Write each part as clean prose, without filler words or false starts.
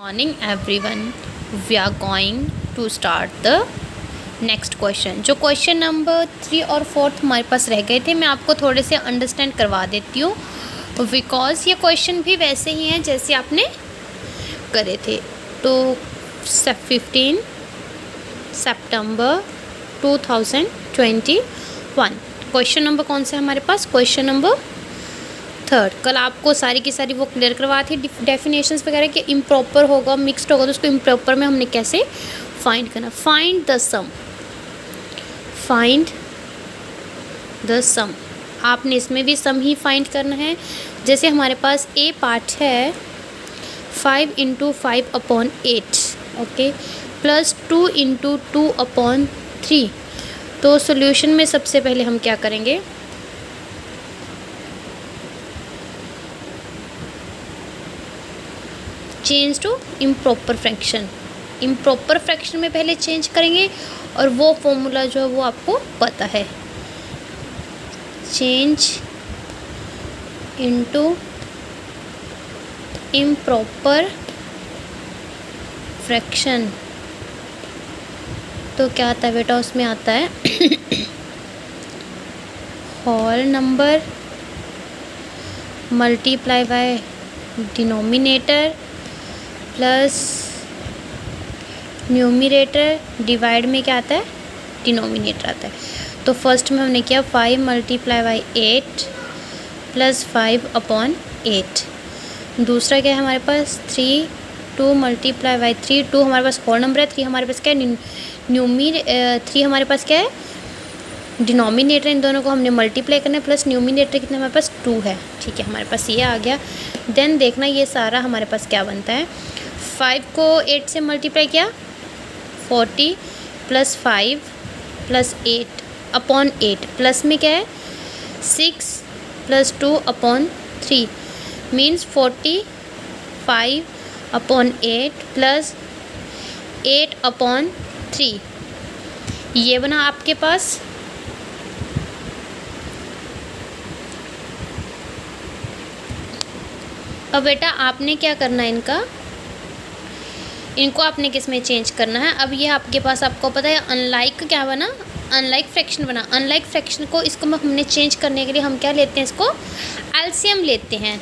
Morning everyone. We are going to start the next question. जो question number 3 और 4 हमारे पास रह गए थे, मैं आपको थोड़े से अंडरस्टैंड करवा देती हूँ बिकॉज ये क्वेश्चन भी वैसे ही हैं जैसे आपने करे थे। तो 15 सितंबर 2021 क्वेश्चन नंबर कौन सा है हमारे पास? Question number 3। कल आपको सारी की सारी वो क्लियर करवाई थी डेफिनेशंस वगैरह कि इम्प्रॉपर होगा, मिक्स्ड होगा, तो उसको इम्प्रॉपर में हमने कैसे फाइंड करना। फाइंड द सम आपने इसमें भी सम ही फाइंड करना है। जैसे हमारे पास ए पार्ट है 5 × 5/8 ओके प्लस 2 × 2/3। तो सॉल्यूशन में सबसे पहले हम क्या करेंगे, चेंज टू इम्प्रॉपर फ्रैक्शन में पहले चेंज करेंगे और वो फॉर्मूला जो है वो आपको पता है, चेंज इनटू इम्प्रॉपर फ्रैक्शन। तो क्या आता है बेटा, उसमें आता है whole number multiply by denominator plus numerator divide में क्या आता है, डिनोमिनेटर आता है। तो फर्स्ट में हमने किया 5 × 8 प्लस 5/8। दूसरा क्या है हमारे पास 2 × 3 2 हमारे पास होल नंबर है, 3 हमारे पास क्या है 3 हमारे पास क्या है डिनोमिनेटर। इन दोनों को हमने मल्टीप्लाई करना है, प्लस न्यूमरेटर कितना हमारे पास 2 है। ठीक है, हमारे पास ये आ गया। देन देखना ये सारा हमारे पास क्या बनता है, 5 को 8 से मल्टीप्लाई किया 40 प्लस 5 प्लस 8/8 प्लस में क्या है 6 प्लस 2/3 मीन्स 45/8 प्लस 8/3। ये बना आपके पास। अब बेटा आपने क्या करना है, इनको आपने किस में चेंज करना है। अब ये आपके पास आपको पता है अनलाइक क्या बना, अनलाइक फ्रैक्शन बना। अनलाइक फ्रैक्शन को इसको हमने चेंज करने के लिए हम क्या लेते हैं, इसको एलसीएम लेते हैं।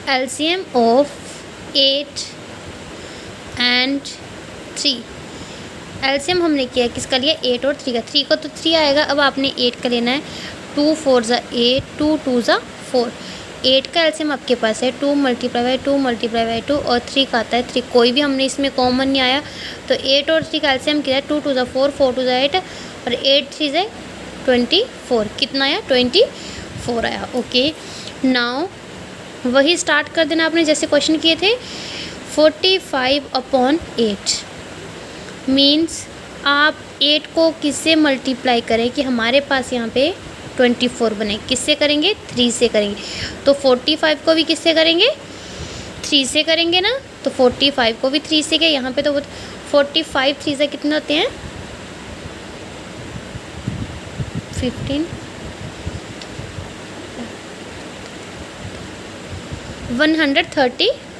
LCM of 8 and 3। एलसीएम हमने किया किसका लिया, 8 और 3 का। 3 को तो 3 आएगा, अब आपने 8 का लेना है। 2 4 = 8 2 2 = 4। 8 का एलसीएम आपके पास है 2 × 2 और 3 का आता है 3। कोई भी हमने इसमें कॉमन नहीं आया, तो 8 और 3 का एलसीएम किया है 2 2 = 4 4 2 = 8 और 8 3 = 24। कितना आया 24 आया। ओके, नाउ वही स्टार्ट कर देना आपने जैसे क्वेश्चन किए थे। 45/8 मीन्स आप 8 को किससे मल्टीप्लाई करें कि हमारे पास यहाँ पे 24 बने। किससे करेंगे, 3 से करेंगे। तो 45 को भी किससे करेंगे, 3 से करेंगे ना। तो 45 को भी 3 से क्या, यहाँ पे तो 45 3 से कितने होते हैं 15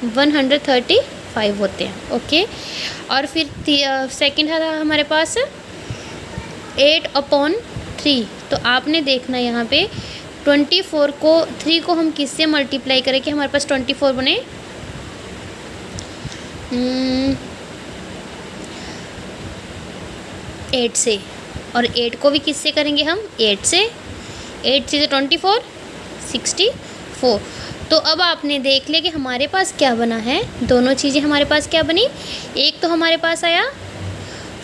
135 होते हैं। ओके, और फिर सेकंड था हमारे पास 8/3। तो आपने देखना यहाँ पे 24 को 3 को हम किससे मल्टीप्लाई करें कि हमारे पास 24 बने, 8 से। और 8 को भी किससे करेंगे हम, 8 से। 8 3 = 24 64। तो अब आपने देख लिया कि हमारे पास क्या बना है, दोनों चीज़ें हमारे पास क्या बनी। एक तो हमारे पास आया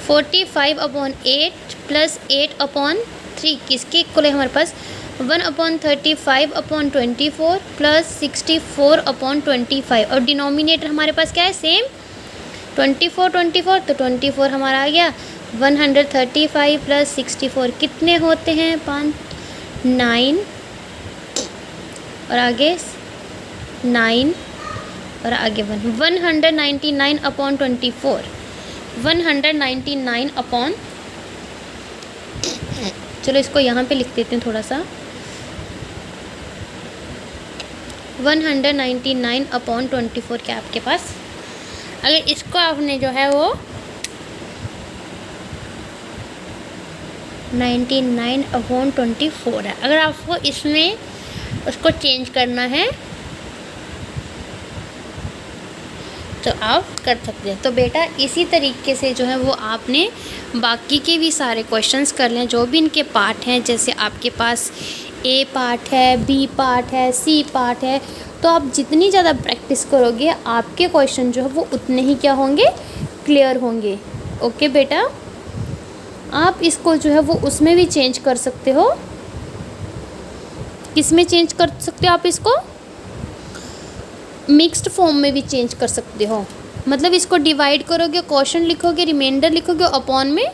45/8 प्लस 8/3 किसके इक्वल है हमारे पास 1/35/24 प्लस 64/25। और डिनोमिनेटर हमारे पास क्या है, सेम 24 तो 24 हमारा आ गया। 135 प्लस 64 कितने होते हैं 5 9 और आगे 9 और आगे 199/24 199 चलो इसको यहाँ पे लिख देते हैं थोड़ा सा। 199/24 क्या आपके पास। अगर इसको आपने जो है वो 99/24 है, अगर आपको इसमें उसको चेंज करना है तो आप कर सकते हैं। तो बेटा इसी तरीके से जो है वो आपने बाकी के भी सारे क्वेश्चंस कर लें, जो भी इनके पार्ट हैं। जैसे आपके पास ए पार्ट है, बी पार्ट है, सी पार्ट है, तो आप जितनी ज़्यादा प्रैक्टिस करोगे आपके क्वेश्चन जो है वो उतने ही क्या होंगे, क्लियर होंगे। ओके बेटा, आप इसको जो है वो उसमें भी चेंज कर सकते हो। किस में चेंज कर सकते हो आप इसको, मिक्स्ड फॉर्म में भी चेंज कर सकते हो। मतलब इसको डिवाइड करोगे, क्वेश्चन लिखोगे, रिमाइंडर लिखोगे, अपॉन में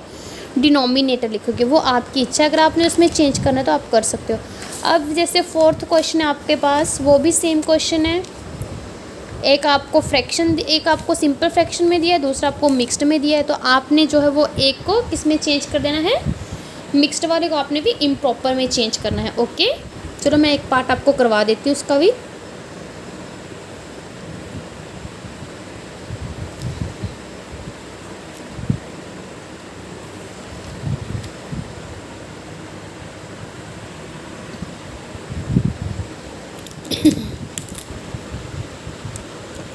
डिनोमिनेटर लिखोगे, वो आपकी इच्छा। अगर आपने उसमें चेंज करना है तो आप कर सकते हो। अब जैसे 4th क्वेश्चन है आपके पास, वो भी सेम क्वेश्चन है। एक आपको फ्रैक्शन, एक आपको सिंपल फ्रैक्शन में दिया है, दूसरा आपको मिक्स्ड में दिया है। तो आपने जो है वो एक को किस में चेंज कर देना है, मिक्स्ड वाले को आपने भी इम्प्रॉपर में चेंज करना है। ओके, चलो मैं एक पार्ट आपको करवा देती हूँ उसका भी।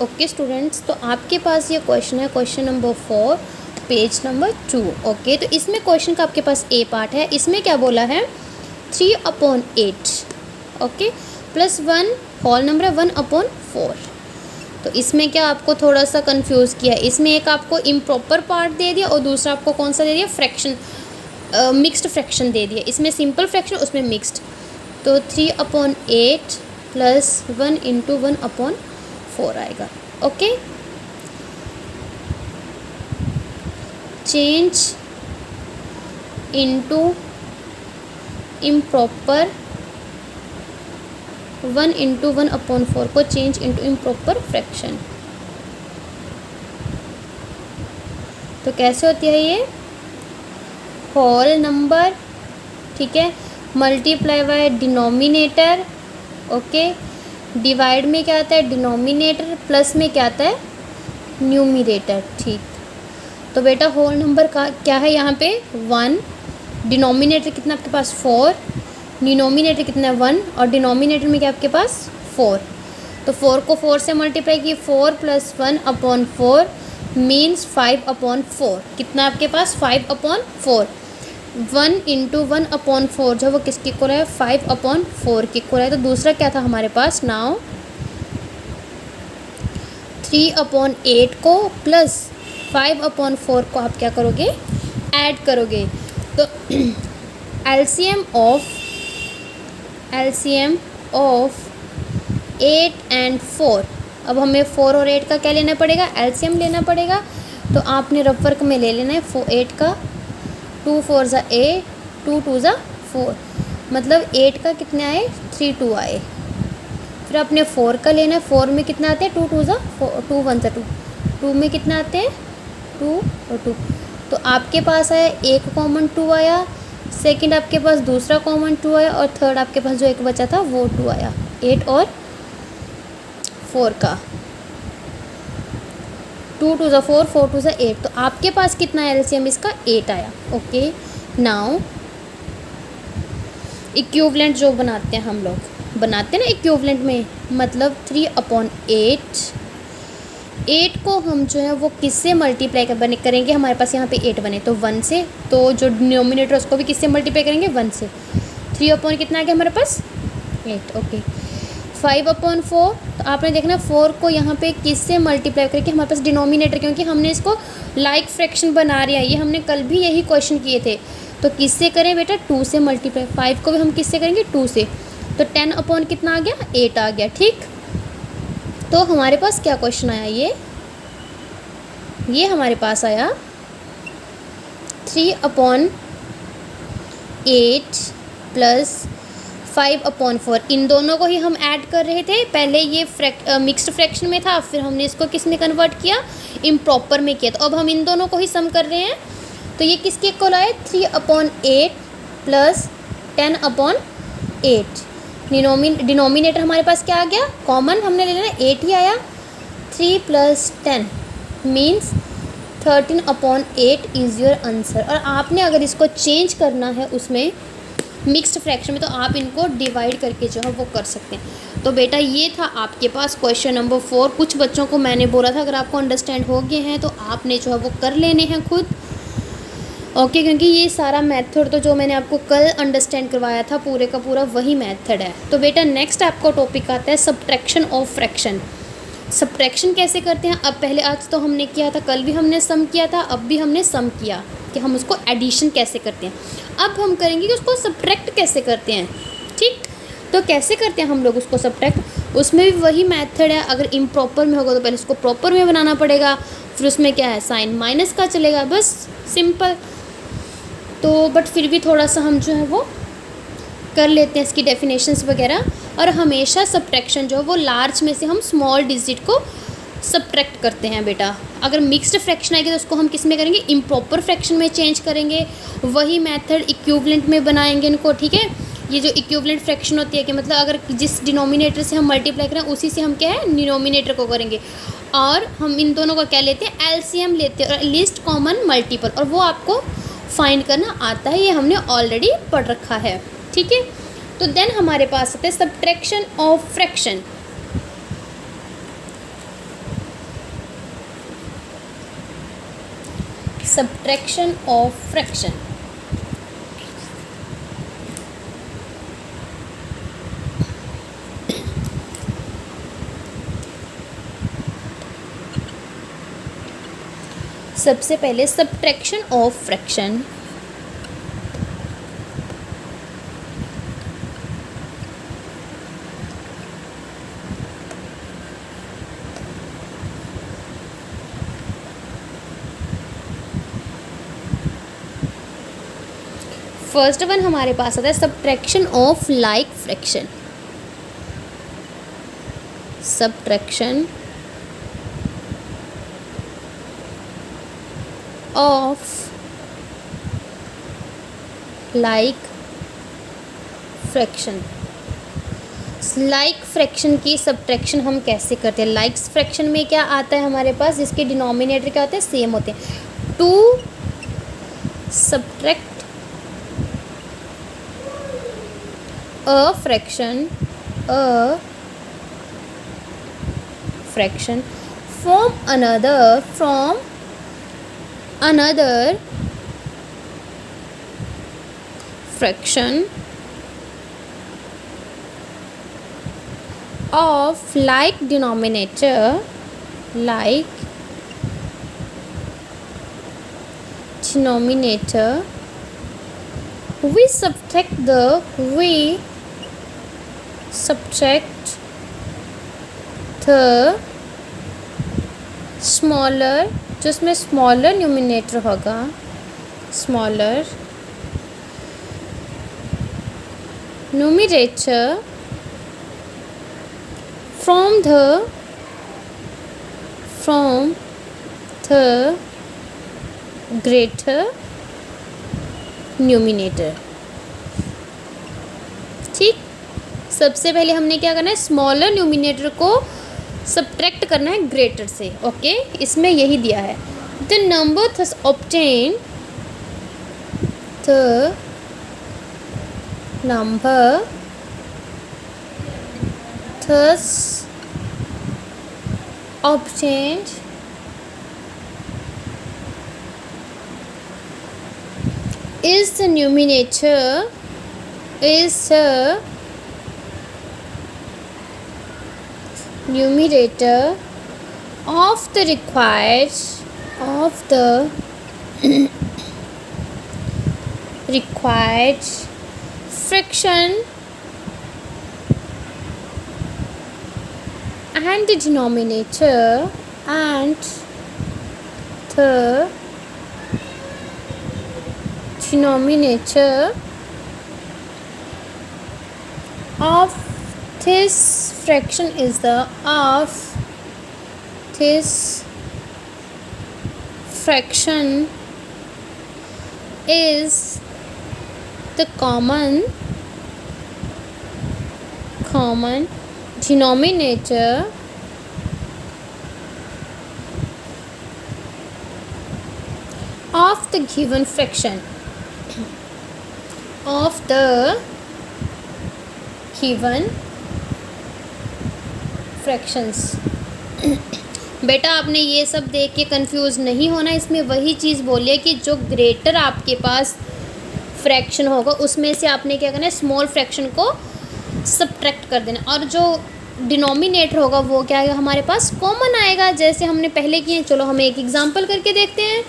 ओके स्टूडेंट्स, तो आपके पास ये क्वेश्चन है, question number 4 page number 2। Okay, तो इसमें क्वेश्चन का आपके पास ए पार्ट है। इसमें क्या बोला है, 3/8 ओके प्लस 1 होल नंबर है 1/4। तो इसमें क्या आपको थोड़ा सा कंफ्यूज किया है। इसमें एक आपको इम्प्रॉपर पार्ट दे दिया और दूसरा आपको कौन सा दे दिया, फ्रैक्शन, मिक्स्ड फ्रैक्शन दे दिया। इसमें सिंपल फ्रैक्शन, उसमें मिक्स्ड। तो 3/8 प्लस 1 × 1/4 आएगा। ओके, चेंज इनटू इम्प्रॉपर 1 × 1/4 को चेंज इनटू इम्प्रॉपर फ्रैक्शन। तो कैसे होती है ये, होल नंबर, ठीक है, multiply by denominator. Okay, divide में क्या आता है, डिनोमिनेटर, प्लस में क्या आता है, न्यूमिनेटर। ठीक, तो बेटा होल नंबर का क्या है यहाँ पे 1, डिनोमिनेटर कितना आपके पास 4, डिनोमिनेटर कितना है 1, और डिनोमिनेटर में क्या आपके पास 4। तो 4 को 4 से मल्टीप्लाई किए, 4 + 1/4 मीन्स 5/4। कितना आपके पास 5/4। 1 × 1/4 जो वो किसके इक्वल है, 5/4 के इक्वल है। तो दूसरा क्या था हमारे पास, नाउ 3/8 को प्लस 5/4 को आप क्या करोगे, ऐड करोगे। तो एलसीएम ऑफ 8 and 4, अब हमें 4 और 8 का क्या लेना पड़ेगा, एलसीएम लेना पड़ेगा। तो आपने रफ वर्क में ले लेना है 8 का, 2 4 ज़ा 8, 2 2 ज़ा 4, मतलब 8 का कितने आए, 3 2 आए। फिर आपने 4 का लेना है, 4 में कितना आते हैं, 2 2 ज़ा 4, 2 1 ज़ा 2, 2 में कितना आते हैं 2 और 2। तो आपके पास आया एक कॉमन 2 आया, सेकंड आपके पास दूसरा कॉमन 2 आया, और थर्ड आपके पास जो एक बचा था वो 2 आया, 8 और 4 का। 2 2 ज़ा 4, 4 2 ज़ा 8। तो आपके पास कितना एलसीएम इसका 8 आया। ओके, नाउ इक्विवेलेंट जो बनाते हैं हम लोग, बनाते हैं ना इक्विवेलेंट में, मतलब 3/8। 8 को हम जो है वो किससे मल्टीप्लाई करेंगे, हमारे पास यहाँ पे 8 बने तो 1 से, तो जो डिनोमिनेटर उसको भी किससे मल्टीप्लाई करेंगे, 1 से। 3 कितना आ गया हमारे पास 8। ओके, 5/4, तो आपने देखना 4 को यहाँ पे किससे मल्टीप्लाई करके, हमारे पास डिनोमिनेटर, क्योंकि हमने इसको लाइक फ्रैक्शन बना रहा है, ये हमने कल भी यही क्वेश्चन किए थे। तो किससे करें बेटा, 2 से मल्टीप्लाई। 5 को भी हम किससे करेंगे, 2 से। तो 10 कितना आ गया, 8 आ गया। ठीक, तो हमारे पास क्या क्वेश्चन आया, ये हमारे पास आया 3/8 प्लस 5/4। इन दोनों को ही हम ऐड कर रहे थे। पहले ये मिक्स्ड फ्रैक्शन में था, फिर हमने इसको किस में कन्वर्ट किया, इम्प्रॉपर में किया। तो अब हम इन दोनों को ही सम कर रहे हैं। तो ये किसके इक्वल आए, 3/8 प्लस 10/8। डिनोमिनेटर हमारे पास क्या आ गया, कॉमन हमने ले लेना 8 ही आया। 3 + 10 मीन्स 13/8 इज़ योर आंसर। और आपने अगर इसको चेंज करना है उसमें मिक्स्ड फ्रैक्शन में, तो आप इनको डिवाइड करके जो है वो कर सकते हैं। तो बेटा ये था आपके पास क्वेश्चन नंबर 4। कुछ बच्चों को मैंने बोला था अगर आपको अंडरस्टैंड हो गए हैं तो आपने जो है वो कर लेने हैं खुद, ओके, क्योंकि ये सारा मेथड तो जो मैंने आपको कल अंडरस्टैंड करवाया था पूरे का पूरा वही मेथड है। तो बेटा नेक्स्ट आपका टॉपिक आता है सब्ट्रैक्शन ऑफ फ्रैक्शन। सब्ट्रैक्शन कैसे करते हैं, अब पहले आज तो हमने किया था, कल भी हमने सम किया था, अब भी हमने सम किया कि हम उसको एडिशन कैसे करते हैं। अब हम करेंगे कि उसको सब्ट्रैक्ट कैसे करते हैं। ठीक, तो कैसे करते हैं हम लोग उसको सब्ट्रैक्ट, उसमें भी वही मेथड है। अगर इम्प्रॉपर में होगा तो पहले उसको प्रॉपर में बनाना पड़ेगा, फिर उसमें क्या है साइन माइनस का चलेगा, बस सिंपल। तो बट फिर भी थोड़ा सा हम जो है वो कर लेते हैं इसकी डेफिनेशंस वगैरह। और हमेशा सब्ट्रैक्शन जो है वो लार्ज में से हम स्मॉल डिजिट को सब्ट्रैक्ट करते हैं बेटा। अगर मिक्स्ड फ्रैक्शन आएगी तो उसको हम किस में करेंगे, इम्प्रॉपर फ्रैक्शन में चेंज करेंगे। वही मेथड इक्विवेलेंट में बनाएंगे इनको, ठीक है। ये जो इक्विवेलेंट फ्रैक्शन होती है कि मतलब अगर जिस डिनोमिनेटर से हम मल्टीप्लाई करें उसी से हम क्या है डिनोमिनेटर को करेंगे, और हम इन दोनों का क्या लेते हैं, एलसीएम लेते हैं और लीस्ट कॉमन मल्टीपल, और वो आपको फाइंड करना आता है, ये हमने ऑलरेडी पढ़ रखा है, ठीक है। तो देन हमारे पास आता है subtraction of fraction. Subtraction of fraction, सबसे पहले subtraction of fraction first one हमारे पास आता है subtraction of like fraction. Subtraction of like fraction. Like fraction की सब्ट्रैक्शन हम कैसे करते हैं, लाइक फ्रैक्शन में क्या आता है हमारे पास, जिसके डिनोमिनेटर क्या होते हैं, सेम होते हैं। To subtract a fraction from another fraction of like denominator, we subtract the smaller, जो इसमें स्मॉलर न्यूमिनेटर होगा, smaller numerator from the greater numerator. ठीक, सबसे पहले हमने क्या करना है, स्मॉलर न्यूमिनेटर को सब्ट्रैक्ट करना है ग्रेटर से, ओके। इसमें यही दिया है, the number thus obtain, the number thus obtained is the numerator of the required fraction and the denominator of this fraction is the the common denominator of the given fraction of the given fractions। बेटा आपने ये सब देख के confuse नहीं होना, इसमें वही चीज़ बोलिए कि जो ग्रेटर आपके पास फ्रैक्शन होगा उसमें से आपने क्या करना है, स्मॉल फ्रैक्शन को सब्ट्रैक्ट कर देना, और जो डिनोमिनेटर होगा वो क्या है हमारे पास कॉमन आएगा, जैसे हमने पहले किए। चलो हम एक एग्जांपल करके देखते हैं।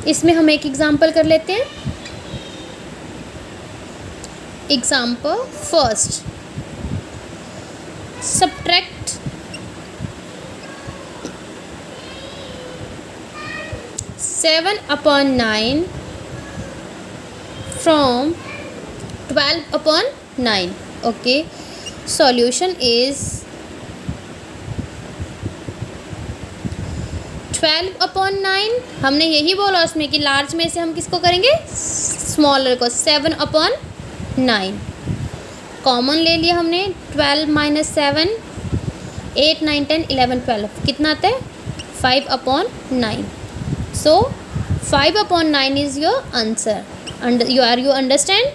इसमें हम एक एग्जांपल कर लेते हैं। Example first, subtract 7/9 from 12/9। okay, solution is 12/9। हमने यही बोला उसमें कि लार्ज में से हम किसको करेंगे, स्मॉलर को। 7/9 कॉमन ले लिया हमने। 12 - 7 8 9 10 11 12 कितना आता है, 5/9। सो 5/9 is your answer. You understand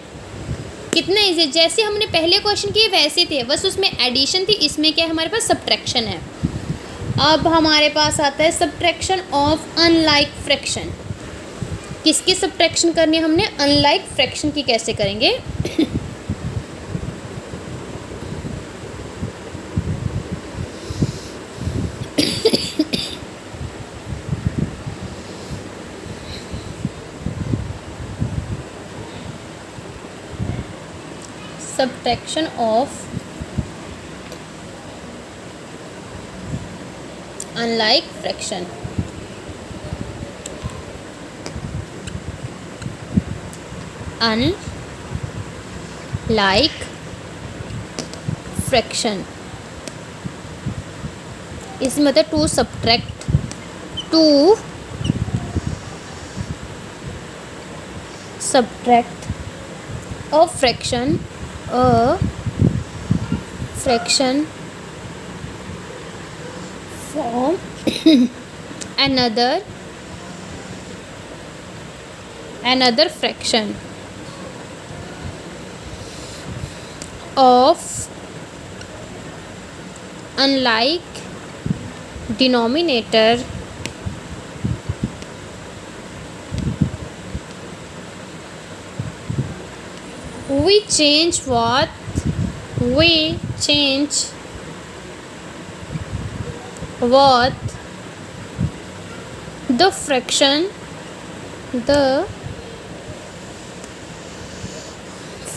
कितना इजी, जैसे हमने पहले क्वेश्चन किए वैसे थे, बस उसमें एडिशन थी, इसमें क्या है हमारे पास सब्ट्रैक्शन है। अब हमारे पास आता है सब्ट्रैक्शन ऑफ अनलाइक फ्रैक्शन। किसकी सब्ट्रैक्शन करनी है हमने, अनलाइक फ्रैक्शन की। कैसे करेंगे subtraction of unlike fraction। unlike fraction इसमें मतलब to subtract a fraction from another fraction of unlike denominator we change what the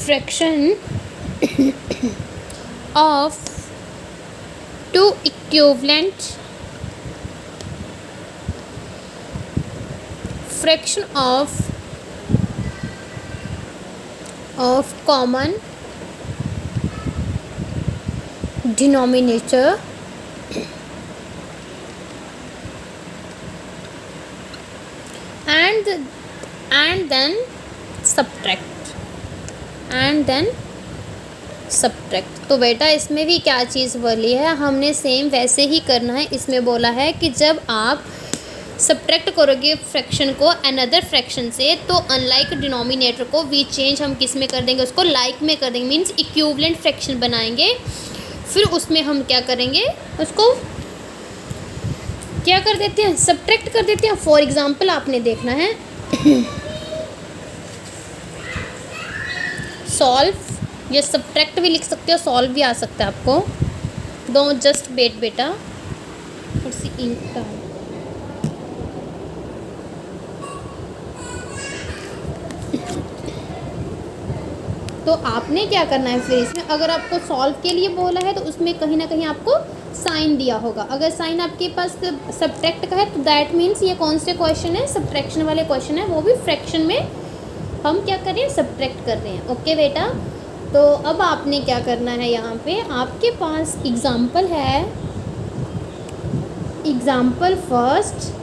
fraction of two equivalent fraction of common denominator and then subtract। तो बेटा इसमें भी क्या चीज़ बोली है, हमने सेम वैसे ही करना है। इसमें बोला है कि जब आप सब्ट्रैक्ट करोगे फ्रैक्शन को अनदर फ्रैक्शन से, तो अनलाइक डिनोमिनेटर को वी चेंज हम किस में कर देंगे, उसको लाइक में कर देंगे, मीन्स इक्विवेलेंट फ्रैक्शन बनाएंगे। फिर उसमें हम क्या करेंगे, उसको क्या कर देते हैं, सब्ट्रैक्ट कर देते हैं। फॉर एग्जांपल आपने देखना है सॉल्व, या सब्ट्रैक्ट भी लिख सकते हो, सॉल्व भी आ सकता है आपको। डोंट जस्ट वेट बेटा, थोड़ी इंक डाल। तो आपने क्या करना है फिर इसमें, अगर आपको सॉल्व के लिए बोला है तो उसमें कहीं ना कहीं आपको साइन दिया होगा। अगर साइन आपके पास सब्ट्रैक्ट का है तो दैट मीन्स ये कौन से क्वेश्चन है, सब्ट्रैक्शन वाले क्वेश्चन है, वो भी फ्रैक्शन में हम क्या कर रहे हैं, सब्ट्रैक्ट कर रहे हैं। ओके बेटा, तो अब आपने क्या करना है, यहाँ पे आपके पास एग्जाम्पल है, एग्जाम्पल फर्स्ट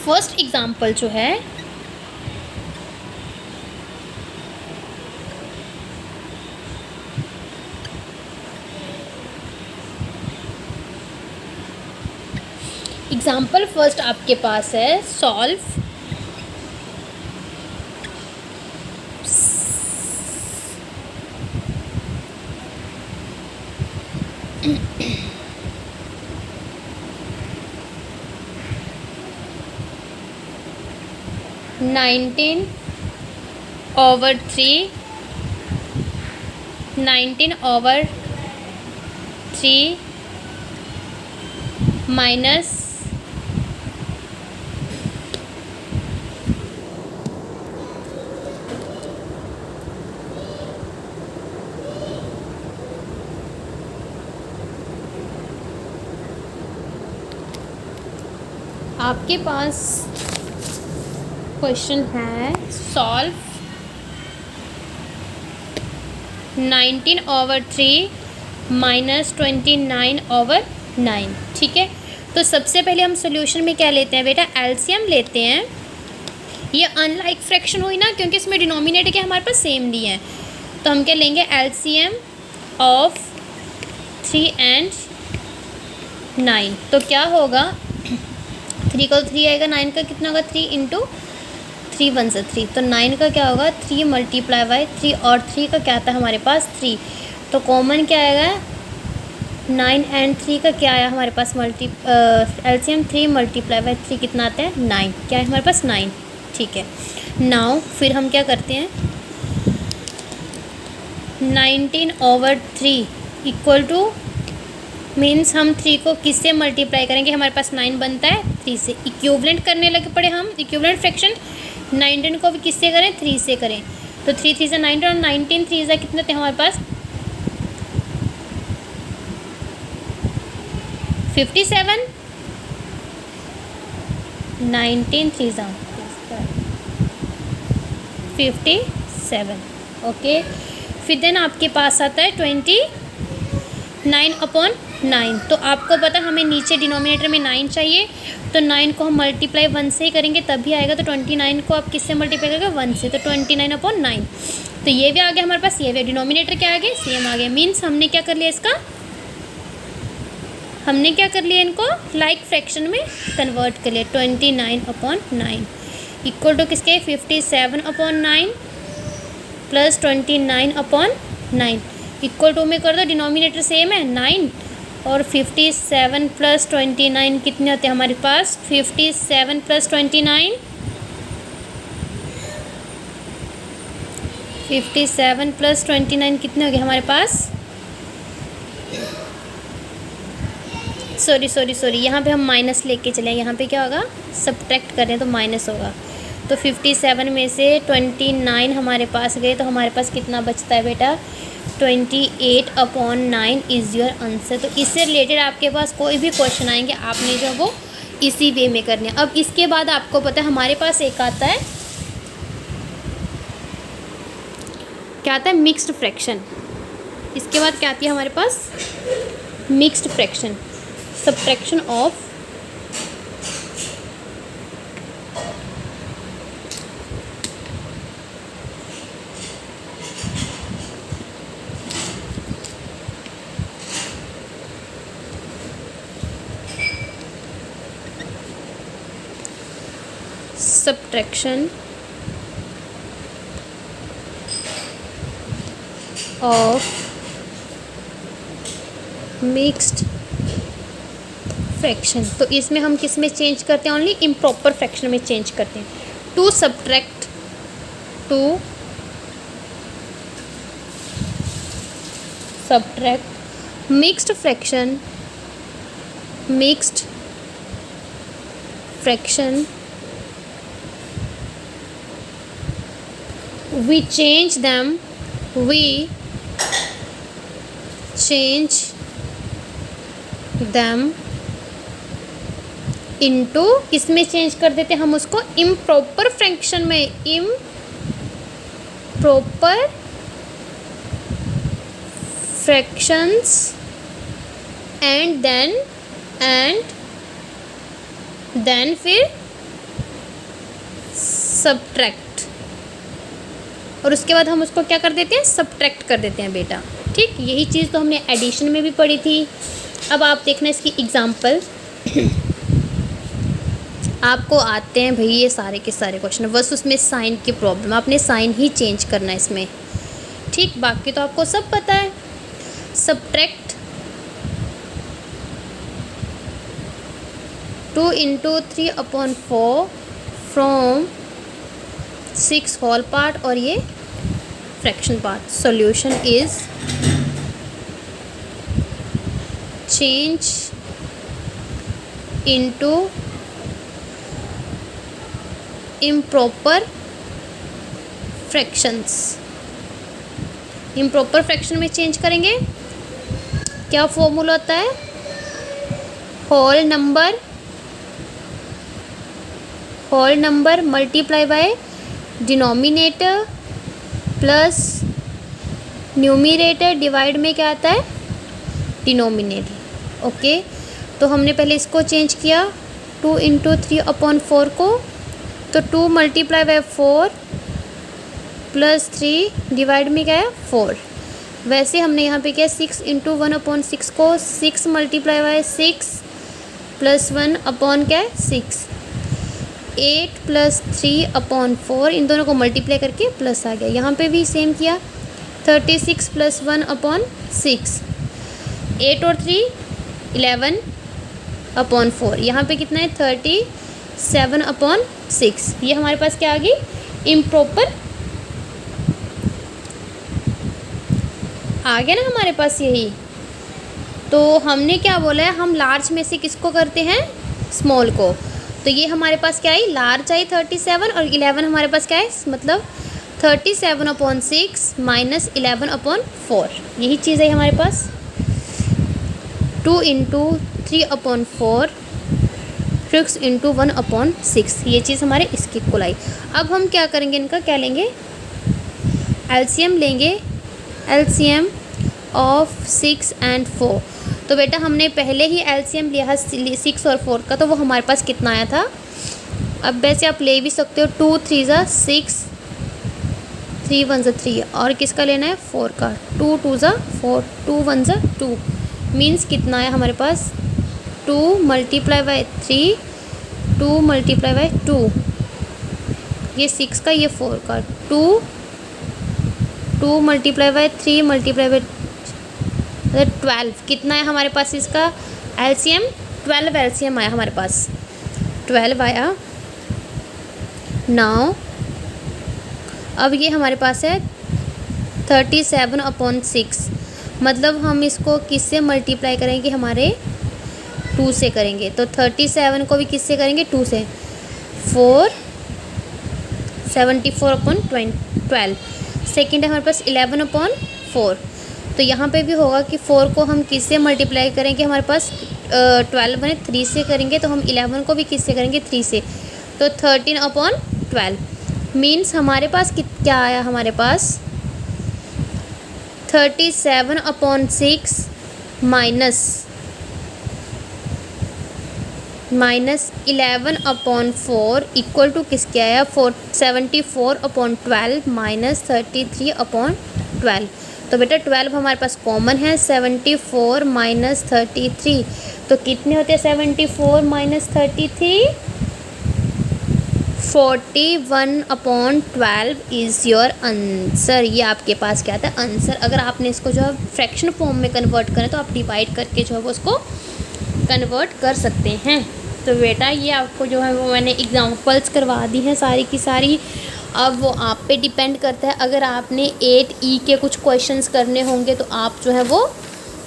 फर्स्ट एग्जाम्पल जो है एग्जाम्पल फर्स्ट आपके पास है solve nineteen over three minus आपके पास क्वेश्चन है सॉल्व 19/3 माइनस 29/9। ठीक है, तो सबसे पहले हम सॉल्यूशन में क्या लेते हैं बेटा, एलसीएम लेते हैं। ये अनलाइक फ्रैक्शन हुई ना, क्योंकि इसमें डिनोमिनेटर के हमारे पास सेम नहीं है, तो हम क्या लेंगे एलसीएम ऑफ 3 and 9। तो क्या होगा, 3 का 3 आएगा, 9 का कितना होगा, 3 × 3 1 से 3, तो 9 का क्या होगा 3 × 3, और 3 का क्या आता है हमारे पास 3, तो कॉमन क्या आएगा 9 and 3 का क्या आया हमारे पास एलसीएम 3 × 3 कितना आता है 9, क्या है हमारे पास 9। ठीक है, नाउ फिर हम क्या करते हैं 19/3 इक्वल टू मीन्स हम 3 को किससे मल्टीप्लाई करेंगे, हमारे पास 9 बनता है 3 से। इक्विवेलेंट करने लगे पड़े हम, इक्विवेलेंट फ्रैक्शन 19 को भी किससे करें 3 से करें, तो 3 3 से 19 और 19 3 से कितने थे हमारे पास 57, 19 3 से 57। ओके, फिर देन आपके पास आता है 29/9। तो आपको पता हमें नीचे डिनोमिनेटर में 9 चाहिए, तो 9 को हम मल्टीप्लाई 1 से ही करेंगे तभी आएगा, तो 29 को आप किससे मल्टीप्लाई करेंगे 1 से, तो 29/9। तो ये भी आ गया हमारे पास, ये भी डिनोमिनेटर क्या आ गया सेम आ गया। मीन्स हमने क्या कर लिया इसका, हमने क्या कर लिया इनको लाइक फ्रैक्शन में कन्वर्ट कर लिया। 29/9 इक्वल टू किसके 57/9 प्लस 29/9 इक्वल टू में कर दो, डिनोमिनेटर सेम है 9, और 57 + 29 कितने होते हैं हमारे पास 57 + 29 57 + 29 कितने हो गए हमारे पास, सॉरी यहाँ पे हम माइनस लेके चले, यहाँ पे क्या होगा सब्ट्रैक्ट करें तो माइनस होगा, तो 57 में से 29 हमारे पास गए, तो हमारे पास कितना बचता है बेटा 28/9 इज़ योर आंसर। तो इससे रिलेटेड आपके पास कोई भी क्वेश्चन आएंगे, आपने जो वो इसी वे में करने। अब इसके बाद आपको पता है हमारे पास एक आता है, क्या आता है मिक्स्ड फ्रैक्शन। इसके बाद क्या आती है हमारे पास mixed fraction, subtraction of subtraction of mixed fraction. तो इसमें हम किस में चेंज करते हैं, ओनली इम्प्रॉपर फ्रैक्शन में चेंज करते हैं। To subtract mixed fraction we change them into किसमें चेंज कर देते हैं हम उसको इम्प्रॉपर फ्रैक्शन में, इम्प्रॉपर फ्रैक्शंस एंड देन फिर सब्ट्रैक्ट, और उसके बाद हम उसको क्या कर देते हैं, सब्ट्रैक्ट कर देते हैं बेटा। ठीक, यही चीज़ तो हमने एडिशन में भी पढ़ी थी। अब आप देखना इसकी एग्जांपल। आपको आते हैं भाई ये सारे के सारे क्वेश्चन, बस उसमें साइन की प्रॉब्लम, आपने साइन ही चेंज करना है इसमें। ठीक, बाकी तो आपको सब पता है। सब्ट्रैक्ट 2 × 3/4 फ्रॉम 6 होल पार्ट और ये fraction part. Solution is change into improper fractions. Improper fraction में चेंज करेंगे, क्या फॉर्मूला होता है, whole number multiply by denominator plus numerator divide में क्या आता है, डिनोमिनेटर। ओके, तो हमने पहले इसको चेंज किया 2 × 3/4 को, तो 2 × 4 प्लस 3 डिवाइड में क्या है 4। वैसे हमने यहाँ पे क्या 6 × 1/6 को 6 × 6 प्लस 1 क्या है 6, 8 प्लस 3/4, इन दोनों को मल्टीप्लाई करके प्लस आ गया। यहाँ पे भी सेम किया 36 प्लस 1/6, 8 और 3 11/4, यहाँ पे कितना है 37/6। ये हमारे पास क्या आ गई, इम्प्रॉपर आ गया ना हमारे पास यही। तो हमने क्या बोला है, हम लार्ज में से किसको करते हैं, स्मॉल को। तो ये हमारे पास क्या आई, लार्ज आई 37 और 11 हमारे पास क्या है, मतलब 37/6 माइनस 11/4, यही चीज़ है हमारे पास। 2 × 3/4 6 × 1/6, ये चीज़ हमारे इसकी इक्वल आई। अब हम क्या करेंगे, इनका क्या लेंगे, एलसीएम लेंगे, एलसीएम ऑफ 6 और 4। तो बेटा हमने पहले ही एलसीएम लिया है 6 और 4 का, तो वो हमारे पास कितना आया था। अब वैसे आप ले भी सकते हो, 2 × 3 = 6, 3 × 1 = 3, और किसका लेना है 4 का, 2 × 2 = 4, 2 × 1 = 2, मीन्स कितना है हमारे पास 2 × 3, 2 × 2, ये 6 का, ये 4 का, 2 × 3 × 12, कितना है हमारे पास इसका एलसीएम, 12 एलसीएम आया हमारे पास, 12 आया। नाउ अब ये हमारे पास है 37/6, मतलब हम इसको किससे मल्टीप्लाई करेंगे, हमारे 2 से करेंगे। तो 37 को भी किससे करेंगे, 2 से, 4 74/12। सेकेंड है हमारे पास 11/4, तो यहाँ पे भी होगा कि 4 को हम किससे मल्टीप्लाई करेंगे, हमारे पास 12 बने 3 से करेंगे, तो हम 11 को भी किससे करेंगे 3 से, तो 13/12, मीन्स हमारे पास क्या आया, हमारे पास 37/6 माइनस 11/4 इक्वल टू किसके आया, 74/12 माइनस 33/12। तो बेटा 12 हमारे पास कॉमन है, 74 माइनस 33, तो कितने होते हैं 74 माइनस 33, 41/12 इज़ योर आंसर। ये आपके पास क्या था आंसर। अगर आपने इसको जो है फ्रैक्शन फॉर्म में कन्वर्ट करें तो आप डिवाइड करके जो है वो उसको कन्वर्ट कर सकते हैं। तो बेटा ये आपको जो है वो मैंने एग्जांपल्स करवा दी हैं सारी की सारी। अब वो आप पे डिपेंड करता है, अगर आपने 8E के कुछ क्वेश्चंस करने होंगे तो आप जो है वो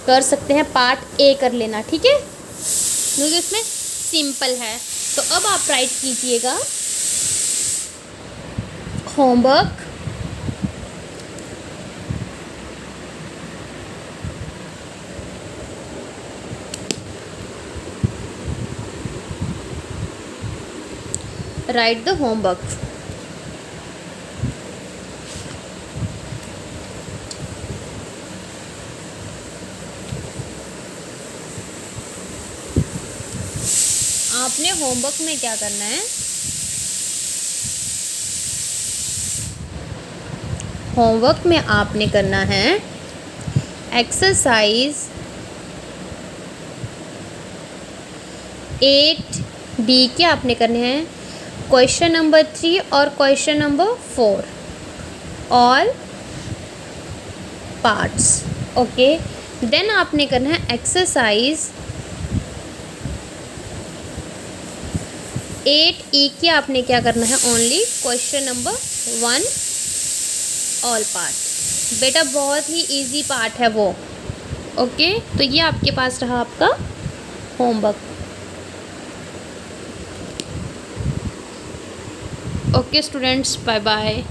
कर सकते हैं, पार्ट A कर लेना, ठीक है, क्योंकि उसमें सिंपल है। तो अब आप राइट कीजिएगा होमवर्क। Right the homework. आपने होमवर्क में क्या करना है, होमवर्क में आपने करना है एक्सरसाइज 8D के आपने करने हैं क्वेश्चन नंबर 3 और question number 4 all parts. Okay, then आपने करना है एक्सरसाइज 8E के आपने क्या करना है only question number 1 all part. बेटा बहुत ही इजी पार्ट है वो। ओके, तो ये आपके पास रहा आपका homework. Okay students, bye bye.